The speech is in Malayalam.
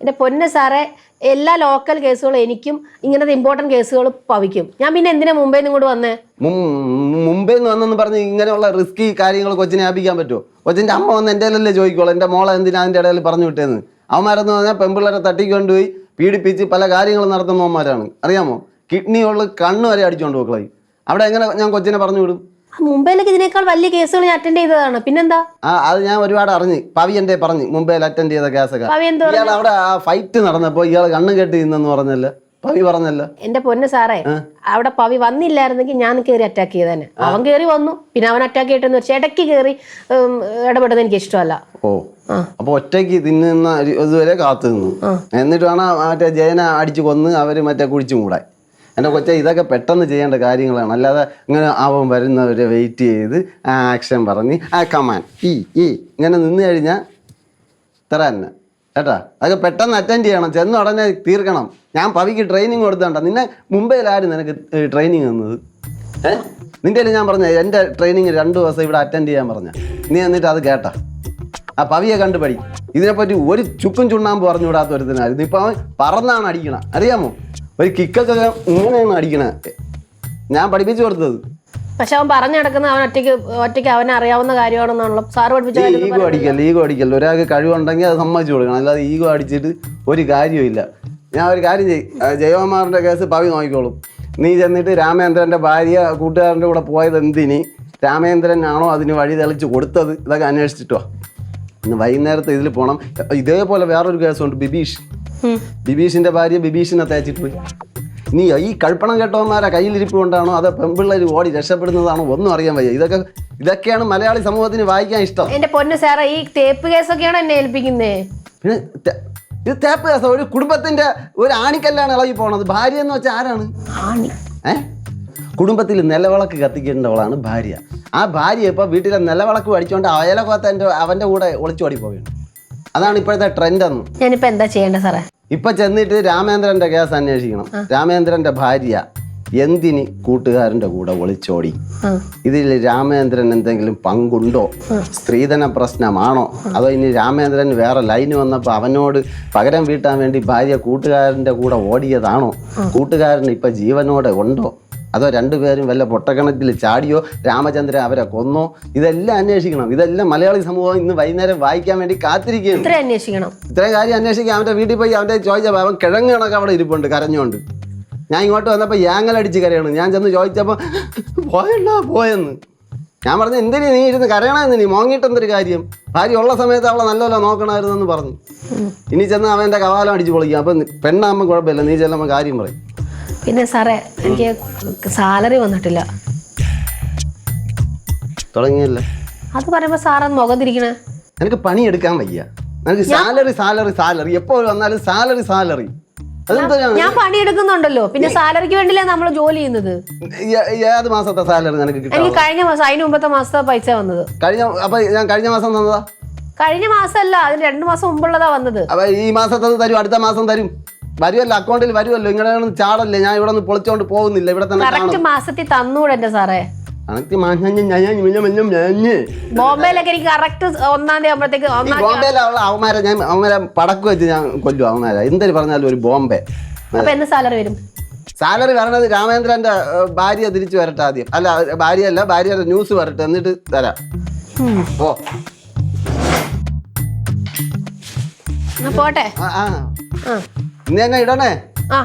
എൻ്റെ പൊന്ന് സാറേ, എല്ലാ ലോക്കൽ കേസുകളും എനിക്കും ഇങ്ങനത്തെ ഇമ്പോർട്ടൻറ്റ് കേസുകൾ പവിക്കും. ഞാൻ പിന്നെ എന്തിനാ മുംബൈയിൽ നിന്ന് ഇങ്ങോട്ട് വന്നേ? മുംബൈയിൽ നിന്ന് വന്നെന്ന് പറഞ്ഞ് ഇങ്ങനെയുള്ള റിസ്കി കാര്യങ്ങൾ കൊച്ചിനെ ആപ്പിക്കാൻ പറ്റുമോ? കൊച്ചിൻ്റെ അമ്മ വന്ന് എൻ്റെ ഇടയിലല്ലേ ചോദിക്കോളൂ, എൻ്റെ മോളെ എന്തിനാ അതിൻ്റെ ഇടയിൽ പറഞ്ഞു വിട്ടേന്ന്. അവന്മാരെന്ന് പറഞ്ഞാൽ പെൺപിള്ളേരെ തട്ടിക്കൊണ്ടുപോയി പീഡിപ്പിച്ച് പല കാര്യങ്ങളും നടത്തുന്നവന്മാരാണ്, അറിയാമോ? കിഡ്നി ഉള്ള കണ്ണ് വരെ അടിച്ചുകൊണ്ട് പോക്കളായി. അവിടെ എങ്ങനെ ഞാൻ കൊച്ചിനെ പറഞ്ഞു വിടും? മുംബൈയിലേക്ക് ഇതിനേക്കാൾ വലിയ കേസുകൾ ഞാൻ അറ്റൻഡ് ചെയ്തതാണ്. പിന്നെന്താ? അത് ഞാൻ ഒരുപാട് അറിഞ്ഞ്. പവി എൻ്റെ പറഞ്ഞു മുംബൈയിൽ അറ്റൻഡ് ചെയ്ത കേസൊക്കെ. ഇയാൾ അവിടെ ആ ഫൈറ്റ് നടന്നപ്പോൾ ഇയാൾ കണ്ണു കെട്ടി നിന്നെന്ന് പറഞ്ഞല്ലോ, പവി പറഞ്ഞല്ലോ. എന്റെ പൊന്ന് സാറേ, അവിടെ പവി വന്നില്ലായിരുന്നെങ്കിൽ ഞാൻ കയറി അറ്റാക്ക് ചെയ്തേനെ. അവൻ കയറി വന്നു, പിന്നെ അവൻ അറ്റാക്ക് ചെയ്തിട്ടെന്ന് വെച്ചാൽ ഇടയ്ക്ക് കയറി ഇടപെടുന്നത് എനിക്ക് ഇഷ്ടമല്ല. ഓ, അപ്പൊ ഒറ്റയ്ക്ക് തിന്നുന്ന ഇതുവരെ കാത്തു നിന്നു. എന്നിട്ട് വേണം മറ്റേ ജയനെ അടിച്ചു കൊന്ന് അവര് മറ്റേ കുഴിച്ചു മൂടാൻ. എൻ്റെ കൊച്ചെ, ഇതൊക്കെ പെട്ടെന്ന് ചെയ്യേണ്ട കാര്യങ്ങളാണ്. അല്ലാതെ ഇങ്ങനെ അവൻ വരുന്നവരെ വെയിറ്റ് ചെയ്ത് ആക്ഷൻ പറഞ്ഞ് കമാൻ ഇങ്ങനെ നിന്ന് കഴിഞ്ഞാൽ ഇത്ര തന്നെ കേട്ടാ. അതൊക്കെ പെട്ടെന്ന് അറ്റൻഡ് ചെയ്യണം, ചെന്ന് ഉടനെ തീർക്കണം. ഞാൻ പവിക്ക് ട്രെയിനിങ് കൊടുത്തണ്ട. നിന്നെ മുംബൈയിലായിരുന്നു നിനക്ക് ട്രെയിനിങ് തന്നത്? നിൻ്റെ ഞാൻ പറഞ്ഞ എൻ്റെ ട്രെയിനിങ് 2 ദിവസം ഇവിടെ അറ്റൻഡ് ചെയ്യാൻ പറഞ്ഞ നീ എന്നിട്ട് അത് കേട്ടാ. ആ പവിയെ കണ്ടുപടി. ഇതിനെപ്പറ്റി ഒരു ചുക്കും ചുണ്ണാമ്പ് പറഞ്ഞു വിടാത്ത ഒരുത്തനായിരുന്നു. ഇപ്പം അവൻ പറന്നാണ് അടിക്കണം, അറിയാമോ? ഒരു കിക്കൊക്കെ ഇങ്ങനെയാണ് അടിക്കണേ. ഞാൻ പഠിപ്പിച്ചു കൊടുത്തത്. പക്ഷെ അവൻ പറഞ്ഞു നടക്കുന്ന അവൻ ഒറ്റയ്ക്ക് അവനെ അറിയാവുന്ന കാര്യമാണെന്നാണല്ലോ സാറ് പഠിപ്പിച്ച. ഈഗോ അടിക്കല്ല. ഒരാൾക്ക് കഴിവുണ്ടെങ്കിൽ അത് സമ്മതിച്ചു കൊടുക്കണം, അല്ലാതെ ഈഗോ അടിച്ചിട്ട് ഒരു കാര്യമില്ല. ഞാൻ ഒരു കാര്യം ജയകുമാറിൻ്റെ കേസ് പവി നോക്കിക്കോളും. നീ ചെന്നിട്ട് രാമേന്ദ്രൻ്റെ ഭാര്യ കൂട്ടുകാരൻ്റെ കൂടെ പോയത് എന്തിന്? രാമേന്ദ്രനാണോ അതിന് വഴി തെളിച്ച് കൊടുത്തത്? ഇതൊക്കെ അന്വേഷിച്ചിട്ടോ. ഇന്ന് വൈകുന്നേരത്തെ ഇതിൽ പോകണം. ഇതേപോലെ വേറൊരു കേസുണ്ട്, ബിബീഷിൻ്റെ ഭാര്യ ബിബീഷിനെ തേച്ചിട്ട് പോയി. നീ ഈ കഴുപ്പണം കേട്ടവന്മാരെ കയ്യിലിരിപ്പ് കൊണ്ടാണോ അതോ പെൺപിള്ളേർ ഓടി രക്ഷപ്പെടുന്നതാണോ ഒന്നും അറിയാൻ വയ്യ. ഇതൊക്കെയാണ് മലയാളി സമൂഹത്തിന് വായിക്കാൻ ഇഷ്ടം. എന്റെ പൊന്ന് സാറേ, ഈ തേപ്പ് കേസൊക്കെയാണ് എന്നെ ഏൽപ്പിക്കുന്നേ. പിന്നെ ഇത് തേപ്പ് കേസ? ഒരു കുടുംബത്തിന്റെ ഒരു ആണിക്കല്ലാണ് ഇളകി പോണത്. ഭാര്യ എന്ന് വെച്ചാൽ ആരാണ്? കുടുംബത്തിൽ നിലവിളക്ക് കത്തിക്കേണ്ടവളാണ് ഭാര്യ. ആ ഭാര്യ ഇപ്പോൾ വീട്ടിലെ നിലവിളക്ക് അടിച്ചുകൊണ്ട് അയലക്കോത്ത അവൻ്റെ കൂടെ ഒളിച്ചോടി പോവുകയാണ്. അതാണ് ഇപ്പോഴത്തെ ട്രെൻഡ്. എന്ന് ഞാനിപ്പോൾ എന്താ ചെയ്യേണ്ടത് സാറേ? ഇപ്പം ചെന്നിട്ട് രാമേന്ദ്രൻ്റെ കേസ് അന്വേഷിക്കണം. രാമേന്ദ്രൻ്റെ ഭാര്യ എന്തിന് കൂട്ടുകാരൻ്റെ കൂടെ ഒളിച്ചോടി? ഇതിൽ രാമേന്ദ്രൻ എന്തെങ്കിലും പങ്കുണ്ടോ? സ്ത്രീധന പ്രശ്നമാണോ? അതോ ഇനി രാമേന്ദ്രൻ വേറെ ലൈന് വന്നപ്പോൾ അവനോട് പകരം വീട്ടാൻ വേണ്ടി ഭാര്യ കൂട്ടുകാരൻ്റെ കൂടെ ഓടിയതാണോ? കൂട്ടുകാരൻ ഇപ്പം ജീവനോടെ ഉണ്ടോ? അതോ രണ്ടുപേരും വല്ല പൊട്ടക്കണത്തിൽ ചാടിയോ രാമചന്ദ്രൻ അവരെ കൊന്നോ? ഇതെല്ലാം അന്വേഷിക്കണം. ഇതെല്ലാം മലയാളി സമൂഹം ഇന്ന് വൈകുന്നേരം വായിക്കാൻ വേണ്ടി കാത്തിരിക്കുകയാണ്. ഇത്രയും കാര്യം അന്വേഷിക്കാൻ അവൻ്റെ വീട്ടിൽ പോയി അവൻ്റെ ചോദിച്ചപ്പോൾ അവൻ കിഴങ്ങ് കണക്ക് അവിടെ ഇരിപ്പുണ്ട് കരഞ്ഞുകൊണ്ട്. ഞാൻ ഇങ്ങോട്ട് വന്നപ്പോൾ യാങ്ങലടിച്ച് കരയണം. ഞാൻ ചെന്ന് ചോദിച്ചപ്പോൾ പോയെന്ന്. ഞാൻ പറഞ്ഞു, എന്തിനു നീ ഇരുന്ന് കരയണമെന്ന്? നീ മോങ്ങിയിട്ടെന്തൊരു കാര്യം? ഭാര്യ ഉള്ള സമയത്ത് അവളെ നല്ലപോലെ നോക്കണമായിരുന്നെന്ന് പറഞ്ഞു. ഇനി ചെന്ന് അവൻ്റെ കവാലം അടിച്ച് പൊളിക്കും. അപ്പം പെണ്ണാകുമ്പോൾ കുഴപ്പമില്ല, നീ ചെല്ലുമ്പോൾ കാര്യം പറയും. പിന്നെ സാറേ, എനിക്ക് സാലറി വന്നിട്ടില്ല. തുടങ്ങിയല്ലേ? അത് പറയുമ്പോൾ സാറന്ന് മുഖം തിരിക്കണേ. എനിക്ക് പണിയെടുക്കാൻ വയ്യ. എനിക്ക് സാലറി എപ്പോൾ വന്നാലും സാലറി. ഞാൻ പണിയെടുക്കുന്നുണ്ടല്ലോ, പിന്നെ സാലറിക്ക് വേണ്ടിയല്ലേ നമ്മൾ ജോലി ചെയ്യുന്നത്. ഏത് മാസത്തെ സാലറി നിനക്ക് കിട്ടും? എനിക്ക് കഴിഞ്ഞ മാസം, അതിന് മുമ്പത്തെ മാസത്തെ പൈസ വന്നത്. ഞാൻ കഴിഞ്ഞ മാസം തന്നതാ? കഴിഞ്ഞ മാസമല്ല, അതിന് 2 മാസം മുമ്പുള്ളതാ വന്നത്. അപ്പൊ ഈ മാസത്തത് തരും, അടുത്ത മാസം തരും. വരുമല്ലോ, അക്കൗണ്ടിൽ വരുമല്ലോ. ഇങ്ങനെ ചാടല്ലേ, ഞാൻ ഇവിടെ നിന്ന് പൊളിച്ചോണ്ട് പോകുന്നില്ല. ഇവിടെ തന്നെ മാസത്തിൽ തന്നൂടെ എന്റെ സാറേ? ബോംബെയിലൊക്കെ എനിക്ക് കറക്റ്റ് 1-ാം തീയതി ആകുമ്പോഴത്തേക്ക് അവന്മാരെ പടക്ക് വെച്ച് ഞാൻ കൊല്ലും അവന്മാരെ. എന്തൊരു പറഞ്ഞാലും ഒരു ബോംബെ. അപ്പൊ എന്ന് സാലറി വരും? സാലറി വരണത് രാമേന്ദ്രന്റെ ഭാര്യ തിരിച്ചു വരട്ടെ ആദ്യം. അല്ല, ഭാര്യയുടെ ന്യൂസ് വരട്ടെ, എന്നിട്ട് തരാം. ഓ പോട്ടെ. ഇന്ന് തന്നെ ഇടണേ. ആ